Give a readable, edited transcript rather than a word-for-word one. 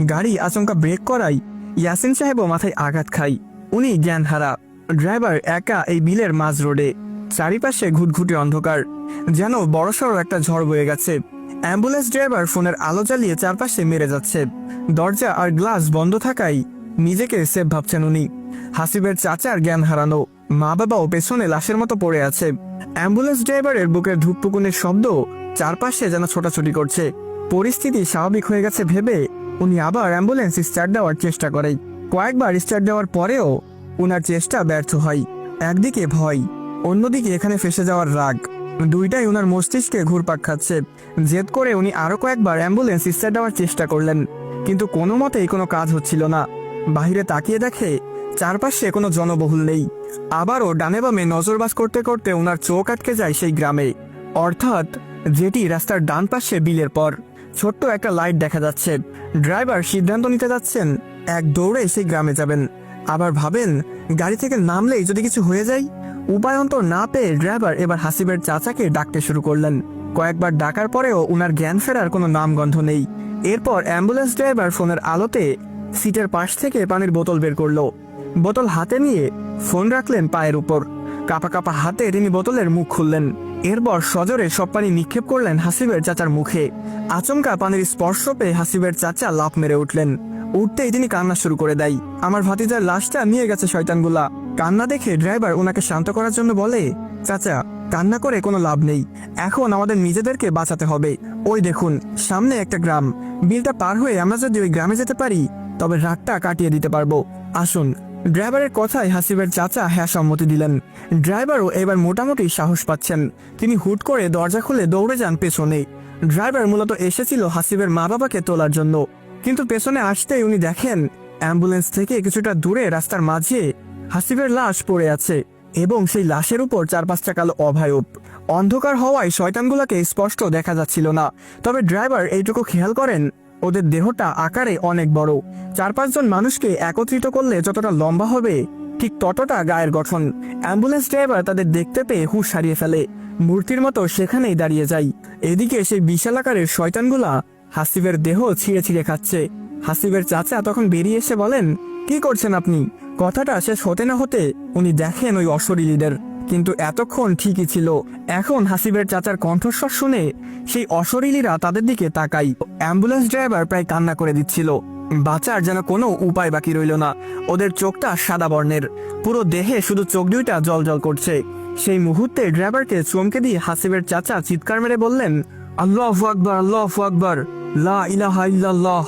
গাড়ি আচমকা ব্রেক করায় ইয়াসিন সাহেবও মাথায় আঘাত খায়। উনি জ্ঞান হারা। ড্রাইভার একা এই বিলের মাঝ রোডে। চারিপাশে ঘুটঘুটে অন্ধকার, যেন বড়সড় একটা ঝড় বয়ে গেছে। অ্যাম্বুলেন্স ড্রাইভার ফোনের আলো জ্বালিয়ে চারপাশে মেরে যাচ্ছে। দরজা আর গ্লাস বন্ধ থাকায় নিজেকে সেফ ভাবছেন উনি। হাসিবের চাচার জ্ঞান হারানো, মা বাবাও পেছনে লাশের মতো পড়ে আছে। অ্যাম্বুলেন্স ড্রাইভারের বুকের ধুকপুকুনের শব্দ চারপাশে যেন ছোটাছুটি করছে। পরিস্থিতি স্বাভাবিক হয়ে গেছে ভেবে উনি আবার অ্যাম্বুলেন্স স্টার্ট দেওয়ার চেষ্টা করে। কয়েকবার স্টার্ট দেওয়ার পরেও উনার চেষ্টা ব্যর্থ হয়। একদিকে ভয়, অন্যদিকে এখানে ফেসে যাওয়ার রাগ, দুইটাই উনার মস্তিষ্কে ঘুরপাক খাচ্ছে। জেদ করে উনি আরো কয়েকবার অ্যাম্বুলেন্স স্টার্ট দেওয়ার চেষ্টা করলেন, কিন্তু কোনো মতেই কোনো কাজ হচ্ছিল না। বাহিরে তাকিয়ে দেখে চারপাশে কোনো জনবহুল নেই। আবারও ডানে বামে নজরবাজ করতে করতে উনার চোখ আটকে যায় সেই গ্রামে, অর্থাৎ যেটি রাস্তার ডান পাশে বিলের পর। ছোট্ট একটা লাইট দেখা যাচ্ছে। ড্রাইভার সিদ্ধান্ত নিতে যাচ্ছেন এক দৌড়ে সেই গ্রামে যাবেন। আবার ভাবেন গাড়ি থেকে নামলেই যদি কিছু হয়ে যায়। উপায়ন্তর না পেয়ে ড্রাইভার এবার হাসিবের চাচাকে ডাকতে শুরু করলেন। কয়েকবার ডাকার পরেও উনার জ্ঞান ফেরার কোনো নামগন্ধ নেই। এরপর অ্যাম্বুলেন্স ড্রাইভার ফোনের আলোতে সিটের পাশ থেকে পানির বোতল বের করলো। বোতল হাতে নিয়ে ফোন রাখলেন পায়ের উপর। কাপা কাপা হাতে তিনি বোতলের মুখ খুললেন। এরপর সজোরে সব পানি নিক্ষেপ করলেন হাসিবের চাচার মুখে। আচমকা পানির স্পর্শ পেয়ে হাসিবের চাচা লাফ মেরে উঠলেন। উঠতেই তিনি কান্না শুরু করে দেয়। আমার ভাতিজার লাশটা নিয়ে গেছে শয়তানগুলা। কান্না দেখে ড্রাইভার ওনাকে শান্ত করার জন্য বলে, চাচা কান্না করে কোনো লাভ নেই, এখন আমাদের নিজেদেরকে বাঁচাতে হবে। ওই দেখুন সামনে একটা গ্রাম, বিলটা পার হয়ে আমরা যদি ওই গ্রামে যেতে পারি তবে রাতটা কাটিয়ে দিতে পারবো। আসুন। ড্রাইভারের কথায় হাসিবের চাচা হ্যাঁ সম্মতি দিলেন। ড্রাইভারও এবার মোটামুটি সাহস পাচ্ছেন। তিনি হুট করে দরজা খুলে দৌড়ে যান পেছনে। ড্রাইভার মূলত এসেছিল হাসিবের মা বাবাকে তোলার জন্য, কিন্তু পেছনে আসতেই উনি দেখেন অ্যাম্বুলেন্স থেকে কিছুটা দূরে রাস্তার মাঝে হাসিবের লাশ পড়ে আছে, এবং সেই লাশের উপর 4-5টা কালো অভায়ব। অন্ধকার হওয়ায় শয়তানগুলোকে স্পষ্ট দেখা যাচ্ছিল না, তবে ড্রাইভার এইটুকু খেয়াল করেন ওদের দেহটা আকারে অনেক বড়। 4-5 জন মানুষকে একত্রিত করলে যতটা লম্বা হবে ঠিক ততটা গায়ের গঠন। অ্যাম্বুলেন্স ড্রাইভার তাদের দেখতে পেয়ে হুঁশ হারিয়ে ফেলে, মূর্তির মতো সেখানেই দাঁড়িয়ে যায়। এদিকে সেই বিশাল আকারের শয়তানগুলা হাসিবের দেহ ছিঁড়ে ছিঁড়ে খাচ্ছে। হাসিবের চাচা তখন বেরিয়ে এসে বলেন, কি করছেন আপনি? কথাটা শেষ হতে না হতে উনি দেখেন ওই অশরীরীদের, কিন্তু এতক্ষণ ঠিকই ছিল। এখন হাসিবের চাচার কণ্ঠস্বর শুনে সেই অশরীরীরা তাদের দিকে তাকাই। অ্যাম্বুলেন্স ড্রাইভার প্রায় কান্না করে দিচ্ছিল। বাঁচার যেন কোনো উপায় বাকি রইল না। ওদের চোখটা সাদা বর্ণের, পুরো দেহে শুধু চোখ দুইটা জল করছে। সেই মুহূর্তে ড্রাইভারকে চমকে দিয়ে হাসিবের চাচা চিৎকার মেরে বললেন, আল্লাহু আকবার, আল্লাহু আকবার, লা ইলাহা ইল্লাল্লাহ।